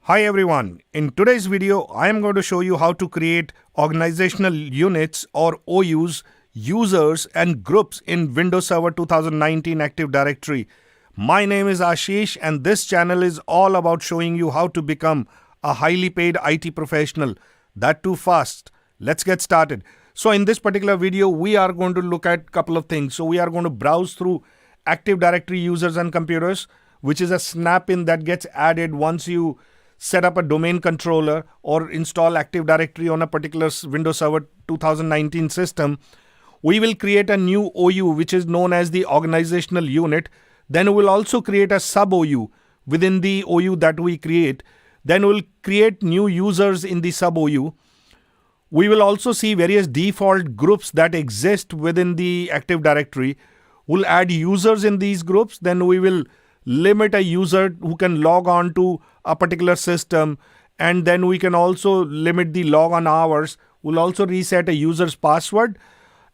Hi everyone, in today's video I am going to show you how to create organizational units or OUs, users and groups in Windows Server 2019 Active Directory. My name is Ashish and this channel is all about showing you how to become a highly paid IT professional. That too fast. Let's get started. So in this particular video we are going to look at a couple of things. So we are going to browse through Active Directory users and computers, which is a snap-in that gets added once you set up a domain controller or install Active Directory on a particular Windows Server 2019 system. We will create a new OU which is known as the organizational unit. Then we will also create a sub OU within the OU that we create. Then we'll create new users in the sub OU. We will also see various default groups that exist within the Active Directory. We'll add users in these groups. Then we will limit a user who can log on to a particular system, and then we can also limit the logon hours. We'll also reset a user's password,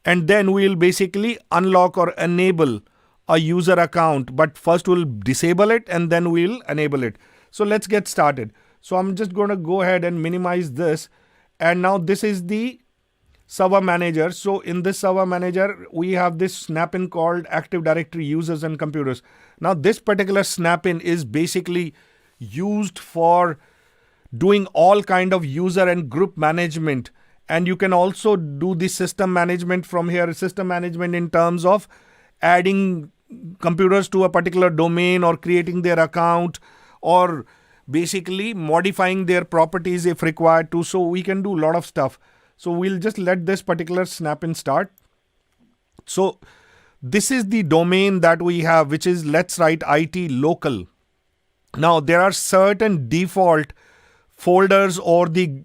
and then we'll basically unlock or enable a user account, but first we'll disable it and then we'll enable it. So let's get started. So I'm just going to go ahead and minimize this, and now this is the server manager. So in this server manager, we have this snap-in called Active Directory users and computers. Now this particular snap-in is basically used for doing all kind of user and group management. And you can also do the system management from here. System management in terms of adding computers to a particular domain or creating their account or basically modifying their properties if required to. So we can do a lot of stuff. So we'll just let this particular snap-in start. So this is the domain that we have, which is let's write IT local. Now there are certain default folders or the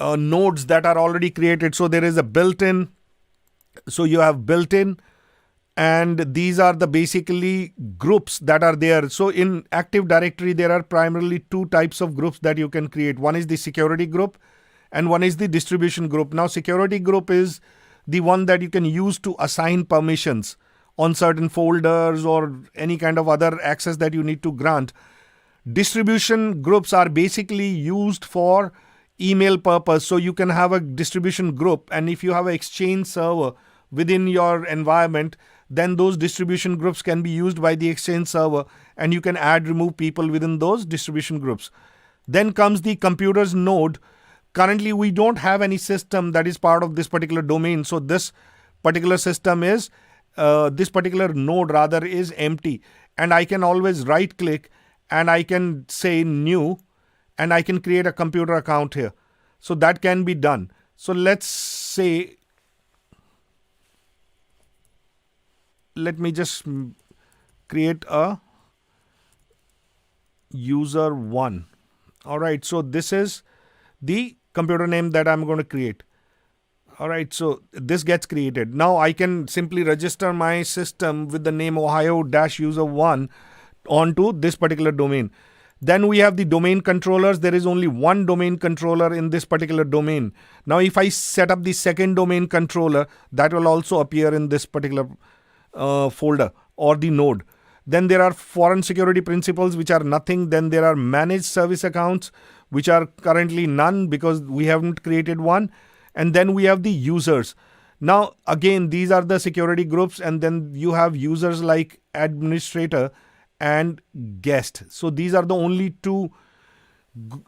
nodes that are already created. So there is a built-in. So you have built-in, and these are the basically groups that are there. So in Active Directory, there are primarily two types of groups that you can create. One is the security group and one is the distribution group. Now security group is the one that you can use to assign permissions on certain folders or any kind of other access that you need to grant. Distribution groups are basically used for email purpose. So you can have a distribution group, and if you have an Exchange server within your environment, then those distribution groups can be used by the Exchange server, and you can add, remove people within those distribution groups. Then comes the computers node. Currently, we don't have any system that is part of this particular domain. So this particular system is, this particular node rather is empty. And I can always right click and I can say new, and I can create a computer account here. So that can be done. So let's say, let me just create a user one. All right. So this is the computer name that I'm going to create. All right, so this gets created. Now I can simply register my system with the name Ohio-user1 onto this particular domain. Then we have the domain controllers. There is only one domain controller in this particular domain. Now if I set up the second domain controller, that will also appear in this particular folder or the node. Then there are foreign security principals, which are nothing. Then there are managed service accounts, which are currently none because we haven't created one. And then we have the users. Now, again, these are the security groups. And then you have users like administrator and guest. So these are the only two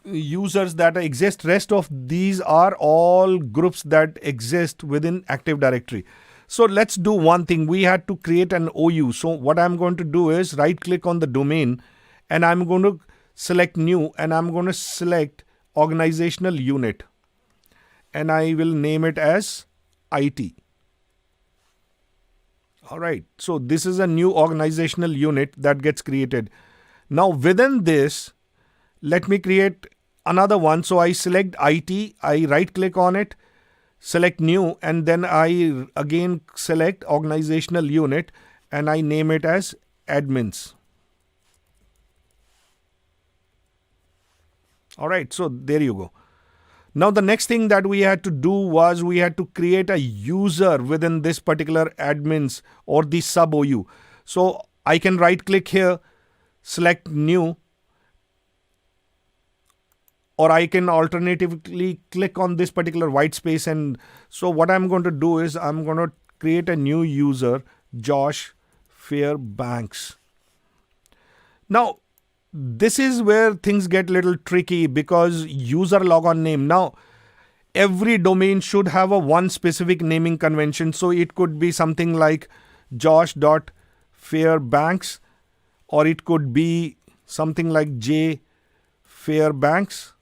users that exist. Rest of these are all groups that exist within Active Directory. So let's do one thing. We had to create an OU. So what I'm going to do is right click on the domain, and I'm going to select new, and I'm going to select organizational unit, and I will name it as IT. All right. So this is a new organizational unit that gets created. Now within this, let me create another one. So I select IT, I right click on it, select new, and then I again select organizational unit, and I name it as admins. All right, so there you go. Now the next thing that we had to do was we had to create a user within this particular admins or the sub OU. So I can right click here, select new, or I can alternatively click on this particular white space. And so what I'm going to do is I'm going to create a new user, Josh Fairbanks. Now, this is where things get a little tricky because user logon name. Now, every domain should have a one specific naming convention. So it could be something like josh.fairbanks, or it could be something like J Fairbanks,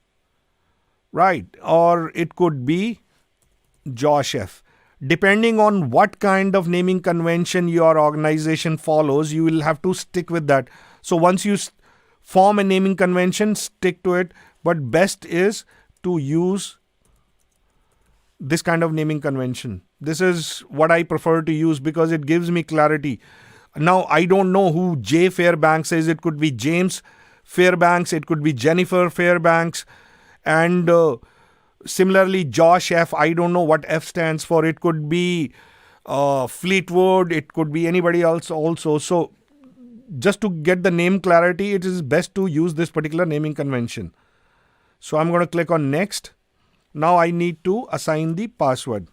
right? Or it could be Josh F. Depending on what kind of naming convention your organization follows, you will have to stick with that. So once you form a naming convention, stick to it. But best is to use this kind of naming convention. This is what I prefer to use because it gives me clarity. Now, I don't know who J Fairbanks is. It could be James Fairbanks. It could be Jennifer Fairbanks. And similarly, Josh F. I don't know what F stands for. It could be Fleetwood. It could be anybody else also. So just to get the name clarity, it is best to use this particular naming convention. So I'm going to click on next. Now I need to assign the password.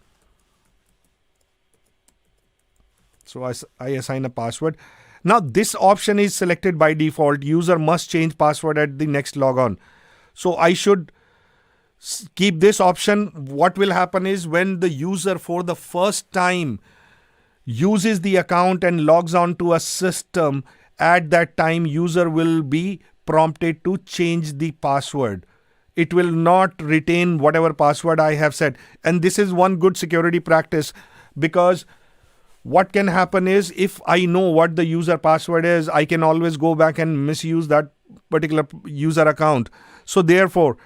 So I assign a password. Now this option is selected by default. User must change password at the next logon. So I should keep this option. What will happen is when the user for the first time uses the account and logs on to a system, at that time user will be prompted to change the password. It will not retain whatever password I have set. And this is one good security practice, because what can happen is if I know what the user password is, I can always go back and misuse that particular user account. So therefore,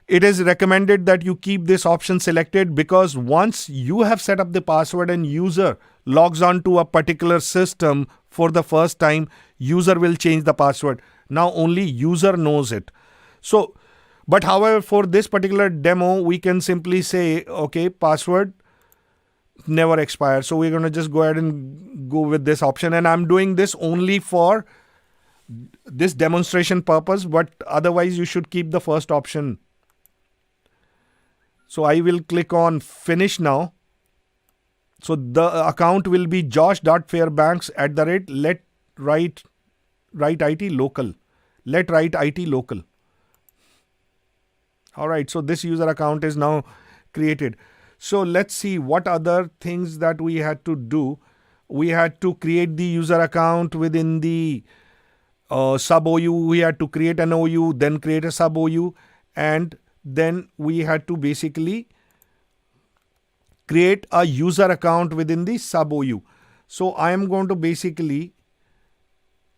it is recommended that you keep this option selected, because once you have set up the password and user logs on to a particular system for the first time, user will change the password. Now only user knows it. So, but however, for this particular demo, we can simply say, okay, password never expires. So we're going to just go ahead and go with this option. And I'm doing this only for this demonstration purpose, but otherwise you should keep the first option. So I will click on finish now. So the account will be josh.fairbanks@let write IT local. All right. So this user account is now created. So let's see what other things that we had to do. We had to create the user account within the sub OU. We had to create an OU, then create a sub OU, and then we had to basically create a user account within the sub OU. So I am going to basically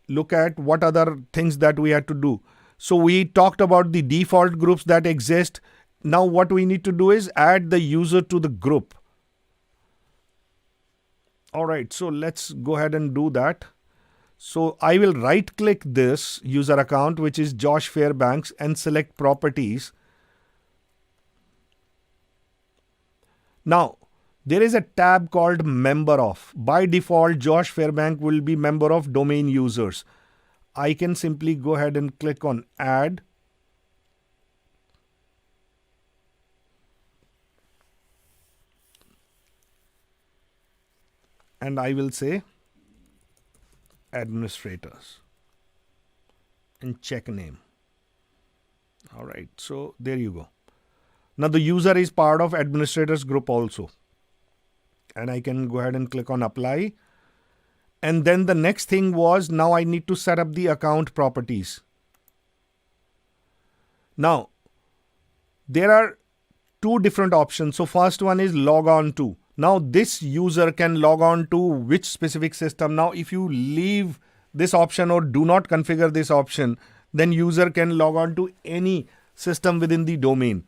look at what other things that we had to do. So we talked about the default groups that exist. Now what we need to do is add the user to the group. All right, so let's go ahead and do that. So I will right click this user account, which is Josh Fairbanks, and select properties. Now, there is a tab called member of. By default, Josh Fairbanks will be member of domain users. I can simply go ahead and click on add. And I will say administrators and check name. All right, so there you go. Now the user is part of administrators group also. And I can go ahead and click on apply. And then the next thing was, now I need to set up the account properties. Now, there are two different options. So first one is log on to. Now this user can log on to which specific system. Now if you leave this option or do not configure this option, then user can log on to any system within the domain.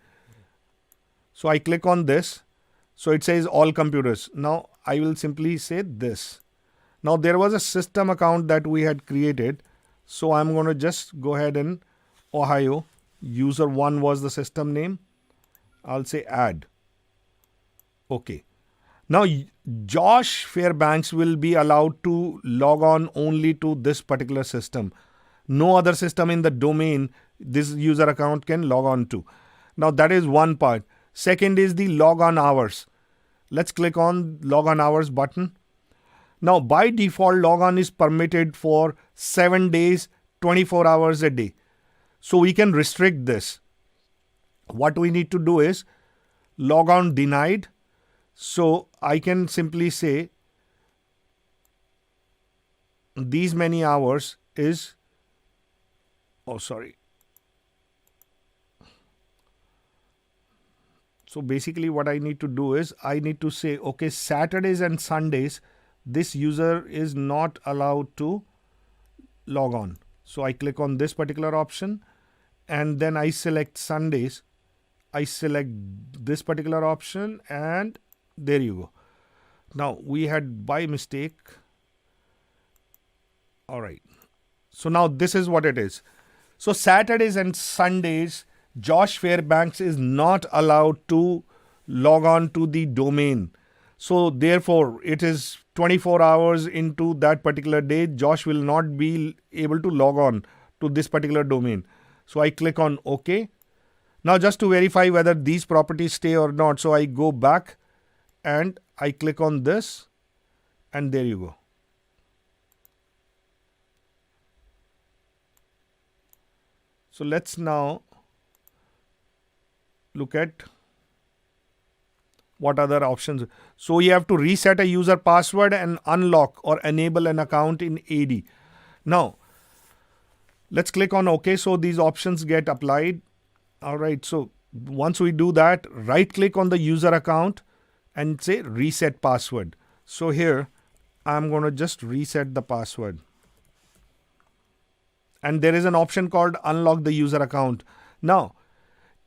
So I click on this. So it says all computers. Now I will simply say this. Now there was a system account that we had created. So I'm going to just go ahead and Ohio user 1 was the system name. I'll say add. Okay. Now Josh Fairbanks will be allowed to log on only to this particular system. No other system in the domain this user account can log on to. Now that is one part. Second is the log on hours. Let's click on log on hours button. Now by default, log on is permitted for 7 days, 24 hours a day. So we can restrict this. What we need to do is log on denied. So I can simply say these many hours is, So basically what I need to do is I need to say, okay, Saturdays and Sundays, this user is not allowed to log on. So I click on this particular option and then I select Sundays. I select this particular option and there you go. Now we had by mistake. All right. So now this is what it is. So Saturdays and Sundays, Josh Fairbanks is not allowed to log on to the domain. So therefore, it is 24 hours into that particular day. Josh will not be able to log on to this particular domain. So I click on OK. Now just to verify whether these properties stay or not. So I go back and I click on this and there you go. So let's now look at what other options. So you have to reset a user password and unlock or enable an account in AD. Now, let's click on OK. So these options get applied. All right. So once we do that, right click on the user account and say reset password. So here I'm going to just reset the password. And there is an option called unlock the user account. Now,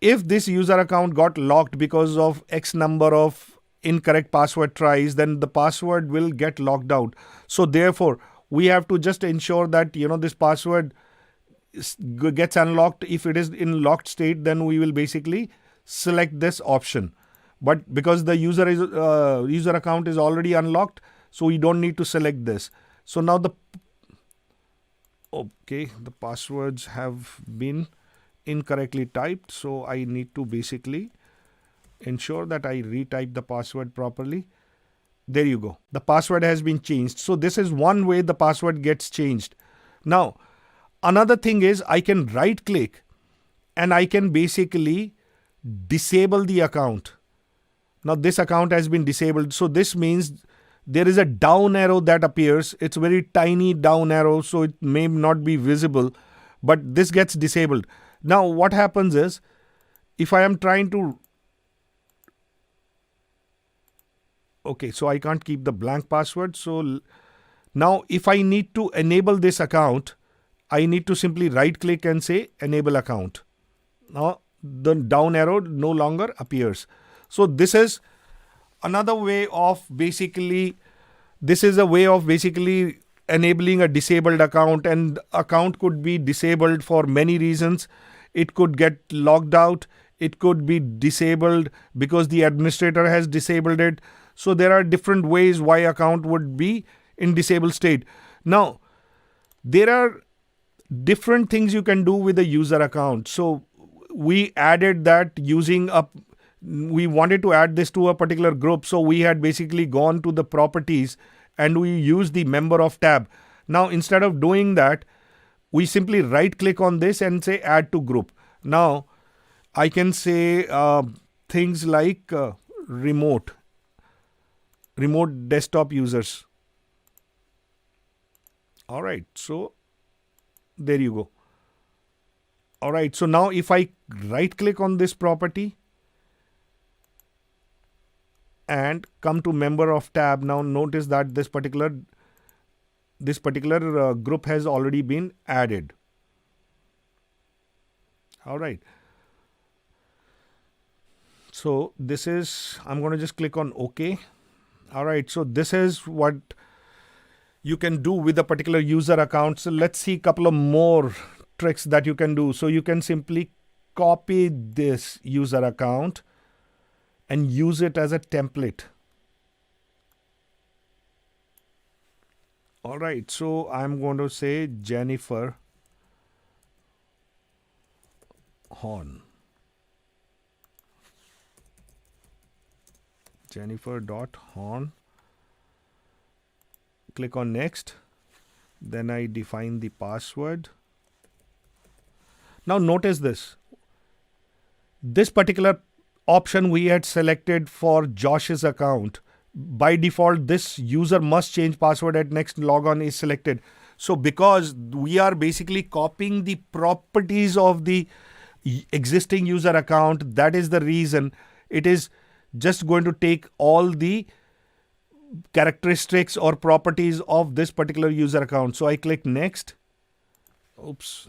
if this user account got locked because of X number of incorrect password tries, then the password will get locked out. So therefore, we have to just ensure that, this password gets unlocked. If it is in locked state, then we will basically select this option. But because the user account is already unlocked, so we don't need to select this. So now the passwords have been incorrectly typed. So I need to basically ensure that I retype the password properly. There you go. The password has been changed. So this is one way the password gets changed. Now, another thing is I can right click and I can basically disable the account. Now this account has been disabled. So this means there is a down arrow that appears. It's very tiny down arrow, so it may not be visible, but this gets disabled. Now what happens is if I am trying to, so I can't keep the blank password. So now if I need to enable this account, I need to simply right click and say enable account. Now the down arrow no longer appears. So this is another way of basically enabling a disabled account, and account could be disabled for many reasons. It could get logged out. It could be disabled because the administrator has disabled it. So there are different ways why account would be in disabled state. Now, there are different things you can do with a user account. So we added that we wanted to add this to a particular group. So we had basically gone to the properties and we used the member of tab. Now, instead of doing that, we simply right click on this and say add to group. Now, I can say things like remote desktop users. All right. So there you go. All right. So now if I right click on this property and come to member of tab, now notice that this particular group has already been added. All right. So this is, I'm going to just click on OK. All right. So this is what you can do with a particular user account. So let's see a couple of more tricks that you can do. So you can simply copy this user account and use it as a template. All right. So I'm going to say Jennifer Horn. Jennifer.horn. Click on next. Then I define the password. Now notice this. This particular option we had selected for Josh's account. By default, this user must change password at next logon is selected. So because we are basically copying the properties of the existing user account, that is the reason it is just going to take all the characteristics or properties of this particular user account. So I click next. Oops.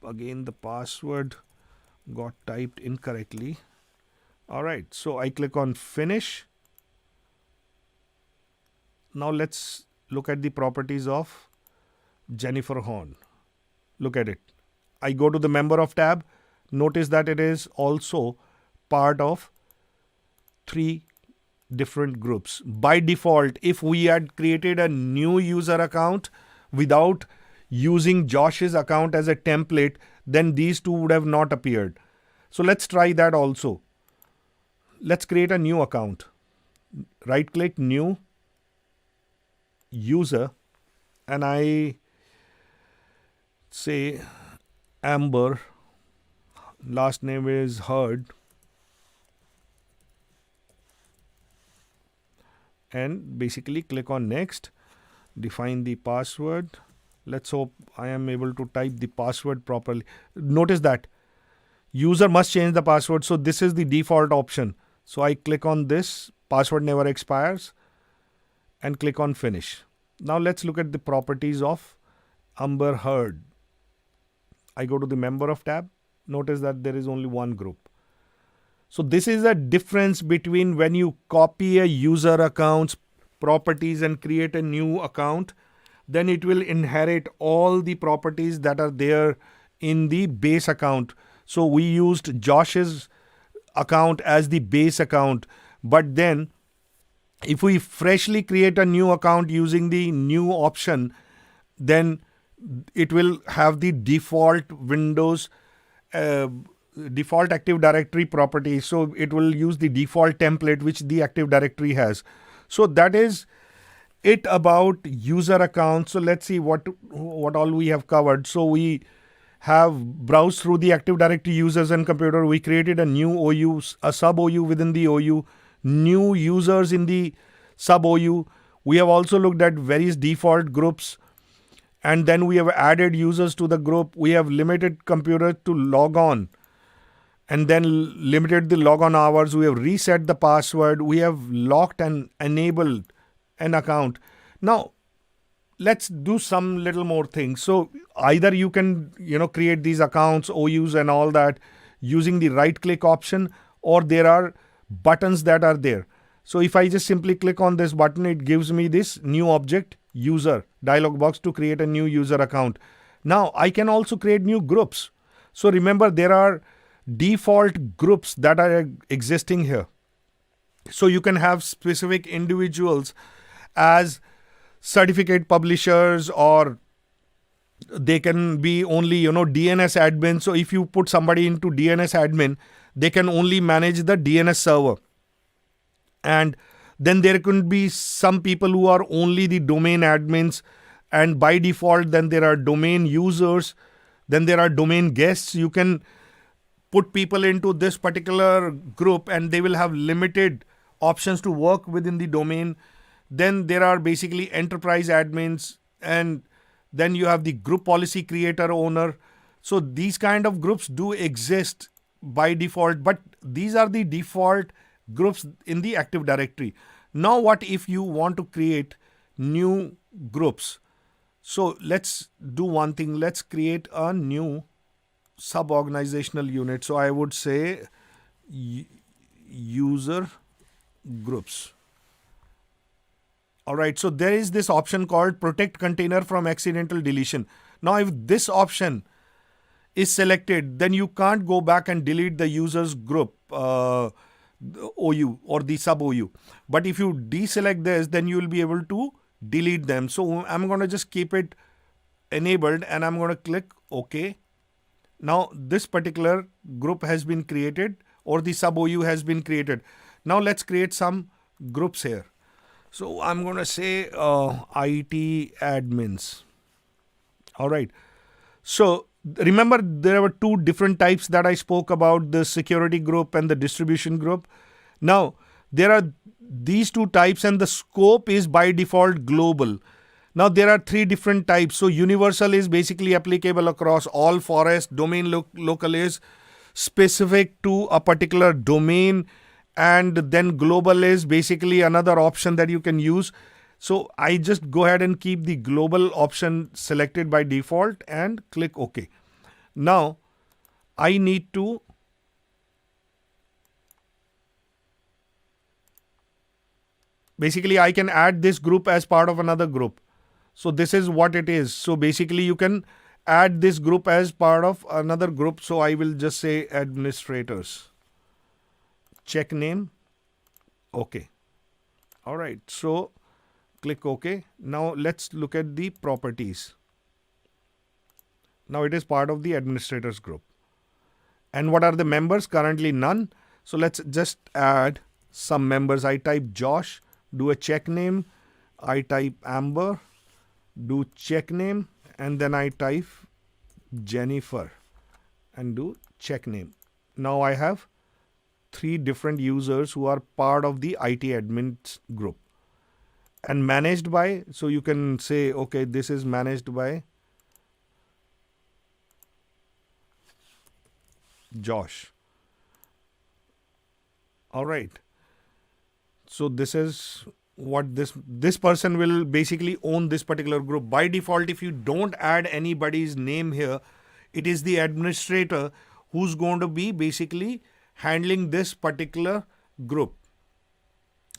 Again, the password got typed incorrectly. All right. So I click on finish. Now let's look at the properties of Jennifer Horn. Look at it. I go to the member of tab. Notice that it is also part of 3 different groups. By default, if we had created a new user account without using Josh's account as a template, then these 2 would have not appeared. So let's try that also. Let's create a new account. Right click, new user, and I say Amber, last name is Heard, and basically click on next, define the password. Let's hope I am able to type the password properly. Notice that user must change the password, so this is the default option. So I click on this, password never expires, and click on finish. Now let's look at the properties of Amber Heard. I go to the member of tab. Notice that there is only one group. So this is a difference between when you copy a user account's properties and create a new account, then it will inherit all the properties that are there in the base account. So we used Josh's account as the base account, but then if we freshly create a new account using the new option, then it will have the default Windows default Active Directory properties. So it will use the default template which the Active Directory has. So that is it about user accounts. So let's see what all we have covered. So we have browsed through the Active Directory users and computer. We created a new OU, a sub OU within the OU, new users in the sub OU. We have also looked at various default groups, and then we have added users to the group. We have limited computer to log on and then limited the logon hours. We have reset the password. We have locked and enabled an account. Now let's do some little more things. So either you can, create these accounts, OUs and all that using the right click option, or there are buttons that are there. So if I just simply click on this button, it gives me this new object user dialog box to create a new user account. Now I can also create new groups. So remember, there are default groups that are existing here. So you can have specific individuals as certificate publishers, or they can be only, DNS admin. So if you put somebody into DNS admin, they can only manage the DNS server. And then there could be some people who are only the domain admins, and by default then there are domain users, then there are domain guests. You can put people into this particular group and they will have limited options to work within the domain. Then there are basically enterprise admins, and then you have the group policy creator owner. So these kind of groups do exist by default, but these are the default groups in the Active Directory. Now what if you want to create new groups? So let's do one thing. Let's create a new sub-organizational unit. So I would say user groups. All right. So there is this option called protect container from accidental deletion. Now, if this option is selected, then you can't go back and delete the users group OU or the sub OU. But if you deselect this, then you will be able to delete them. So I'm going to just keep it enabled and I'm going to click OK. Now this particular group has been created, or the sub OU has been created. Now let's create some groups here. So I'm going to say IT admins. All right. So remember, there were two different types that I spoke about, the security group and the distribution group. Now there are these two types, and the scope is by default global. Now there are three different types. So universal is basically applicable across all forests. Domain local is specific to a particular domain, and then global is basically another option that you can use. So I just go ahead and keep the global option selected by default and click OK. Now I need to basically I can add this group as part of another group. So this is what it is. So basically you can add this group as part of another group. So I will just say administrators. Check name. OK. All right. So click OK. Now let's look at the properties. Now it is part of the administrators group. And what are the members? Currently none. So let's just add some members. I type Josh, do a check name. I type Amber, do check name, and then I type Jennifer and do check name. Now I have three different users who are part of the IT admins group and managed by. So you can say, okay, this is managed by Josh. All right. So this is what this person will basically own this particular group. By default, if you don't add anybody's name here, it is the administrator who's going to be basically handling this particular group.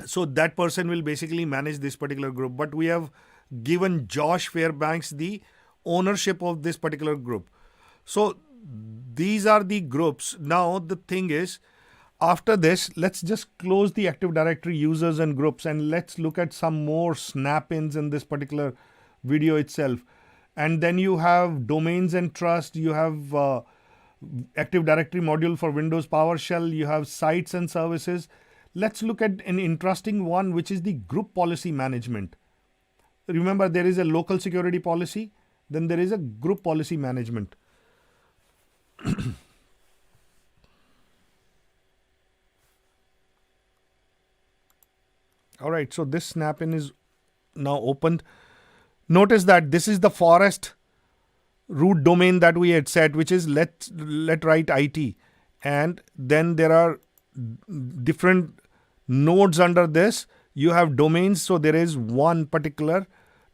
So that person will basically manage this particular group. But we have given Josh Fairbanks the ownership of this particular group. So these are the groups. Now the thing is, after this, let's just close the Active Directory users and groups, and let's look at some more snap-ins in this particular video itself. And then you have domains and trust, you have Active Directory module for Windows PowerShell, you have sites and services. Let's look at an interesting one, which is the group policy management. Remember, there is a local security policy, then there is a group policy management. All right, so this snap-in is now opened. Notice that this is the forest root domain that we had set, which is let write IT. And then there are different nodes under this. You have domains. So there is one particular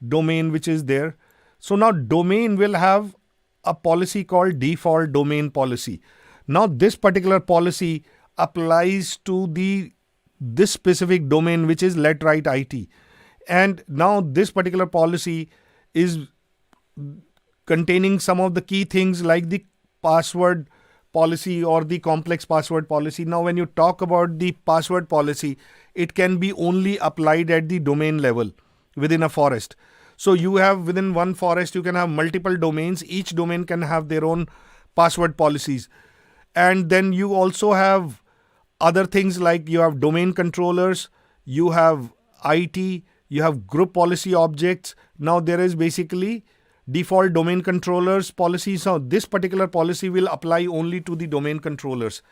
domain which is there. So now domain will have a policy called default domain policy. Now this particular policy applies to this specific domain, which is let write IT. And now this particular policy is containing some of the key things like the password policy or the complex password policy. Now when you talk about the password policy, it can be only applied at the domain level within a forest. So you have within one forest, you can have multiple domains. Each domain can have their own password policies. And then you also have other things like you have domain controllers, you have IT, you have group policy objects. Now there is basically default domain controllers policy. So this particular policy will apply only to the domain controllers.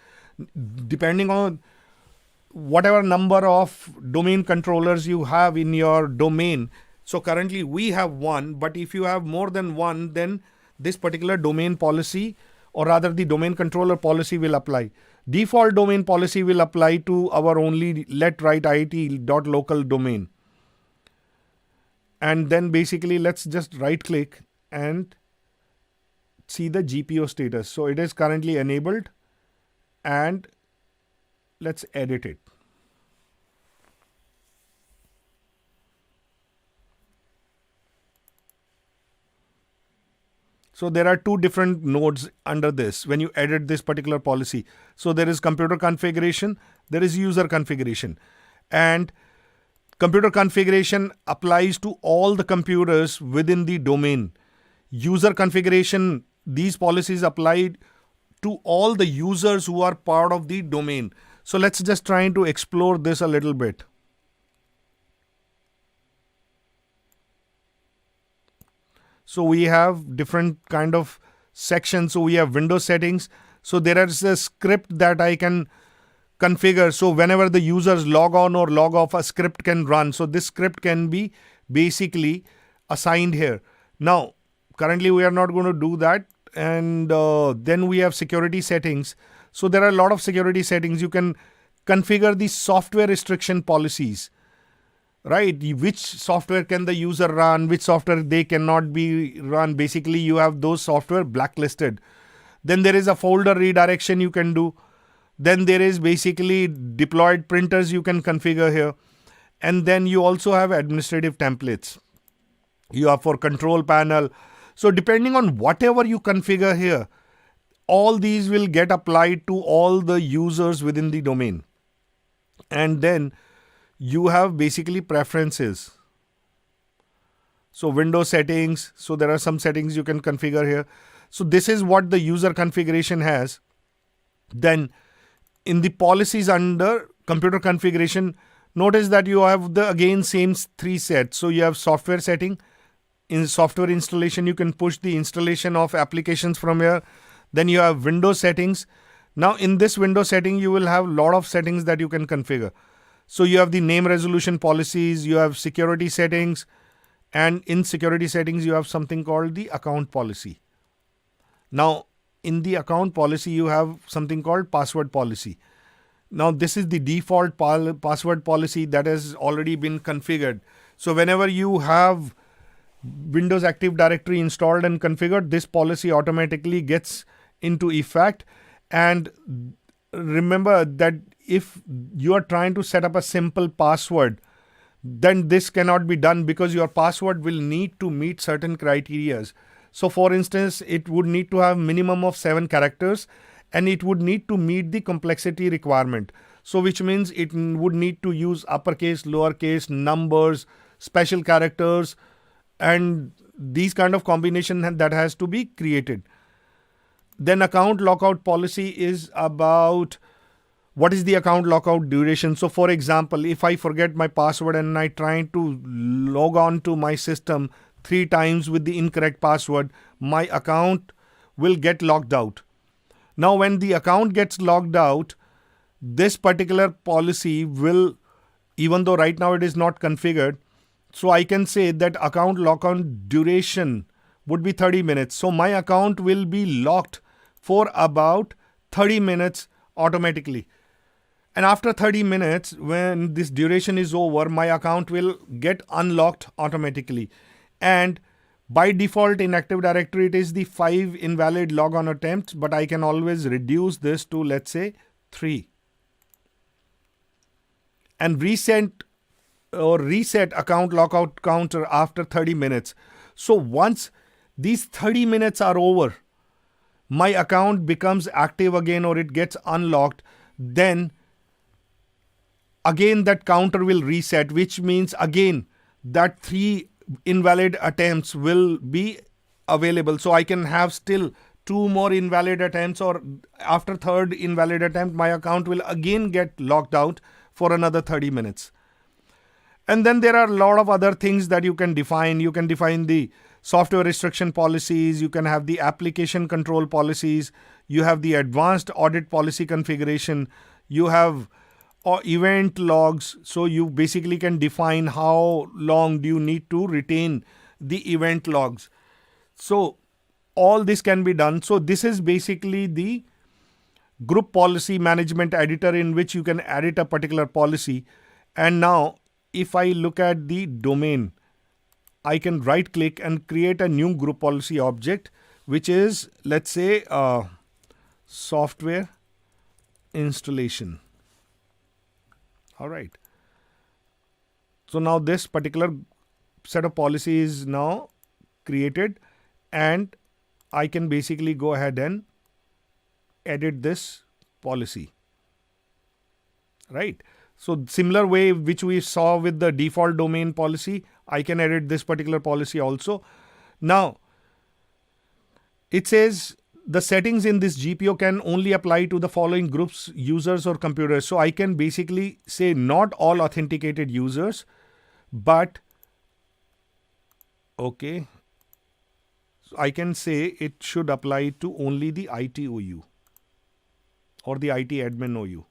Depending on whatever number of domain controllers you have in your domain. So currently we have one, but if you have more than one, then this particular domain policy, or rather the domain controller policy, will apply. Default domain policy will apply to our only let write IT.local domain. And then basically let's just right click and see the GPO status. So it is currently enabled, and let's edit it. So there are two different nodes under this when you edit this particular policy. So there is computer configuration, there is user configuration. And computer configuration applies to all the computers within the domain. User configuration these policies apply to all the users who are part of the domain. So let's just try to explore this a little bit. So we have different kind of sections. So we have Windows settings. So there is a script that I can configure. So whenever the users log on or log off, a script can run. So this script can be basically assigned here. Now, currently we are not going to do that. And then we have security settings. So there are a lot of security settings. You can configure the software restriction policies, right? Which software can the user run, which software they cannot be run. Basically, you have those software blacklisted. Then there is a folder redirection you can do. Then there is basically deployed printers you can configure here. And then you also have administrative templates. You have for control panel. So depending on whatever you configure here, all these will get applied to all the users within the domain. And then you have basically preferences. So Windows settings. So there are some settings you can configure here. So this is what the user configuration has. Then in the policies under computer configuration, notice that you have the again same three sets. So you have software setting. In software installation, you can push the installation of applications from here. Then you have Windows settings. Now in this Windows setting, you will have a lot of settings that you can configure. So you have the name resolution policies, you have security settings, and in security settings, you have something called the account policy. Now in the account policy, you have something called password policy. Now this is the default password policy that has already been configured. So whenever you have Windows Active Directory installed and configured, this policy automatically gets into effect. And remember that if you are trying to set up a simple password, then this cannot be done because your password will need to meet certain criteria. So for instance, it would need to have minimum of 7 characters and it would need to meet the complexity requirement. So which means it would need to use uppercase, lowercase, numbers, special characters, and these kind of combination that has to be created. Then account lockout policy is about what is the account lockout duration. So for example, if I forget my password and I try to log on to my system 3 times with the incorrect password, my account will get logged out. Now when the account gets logged out, this particular policy will, even though right now it is not configured, so I can say that account lockout duration would be 30 minutes. So my account will be locked for about 30 minutes automatically. And after 30 minutes, when this duration is over, my account will get unlocked automatically. And by default in Active Directory, it is the 5 invalid logon attempts, but I can always reduce this to, let's say, 3. And reset account lockout counter after 30 minutes. So once these 30 minutes are over, my account becomes active again or it gets unlocked, then again that counter will reset, which means again that 3 invalid attempts will be available. So I can have still 2 more invalid attempts, or after 3rd invalid attempt, my account will again get locked out for another 30 minutes. And then there are a lot of other things that you can define. You can define the software restriction policies. You can have the application control policies. You have the advanced audit policy configuration. You have event logs. So you basically can define how long do you need to retain the event logs. So all this can be done. So this is basically the group policy management editor in which you can edit a particular policy. And now if I look at the domain, I can right click and create a new group policy object, which is, let's say, software installation. All right. So now this particular set of policies is now created, and I can basically go ahead and edit this policy. Right. So similar way which we saw with the default domain policy, I can edit this particular policy also. Now, it says the settings in this GPO can only apply to the following groups, users or computers. So I can basically say not all authenticated users, but okay. So I can say it should apply to only the IT OU or the IT admin OU.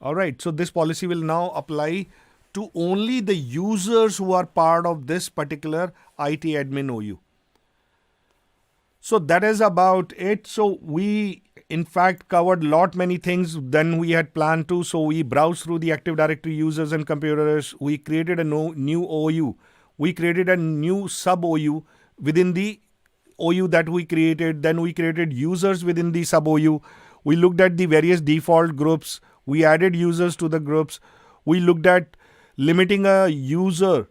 All right. So this policy will now apply to only the users who are part of this particular IT admin OU. So that is about it. So we in fact covered many things than we had planned to. So we browsed through the Active Directory users and computers. We created a new OU. We created a new sub OU within the OU that we created. Then we created users within the sub OU. We looked at the various default groups. We added users to the groups. We looked at limiting a user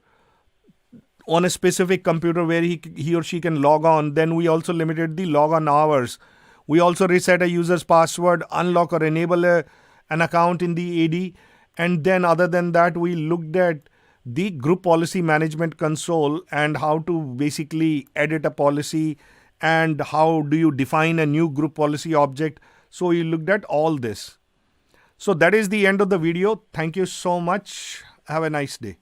on a specific computer where he or she can log on. Then we also limited the logon hours. We also reset a user's password, unlock or enable an account in the AD. And then other than that, we looked at the group policy management console and how to basically edit a policy and how do you define a new group policy object. So we looked at all this. So that is the end of the video. Thank you so much. Have a nice day.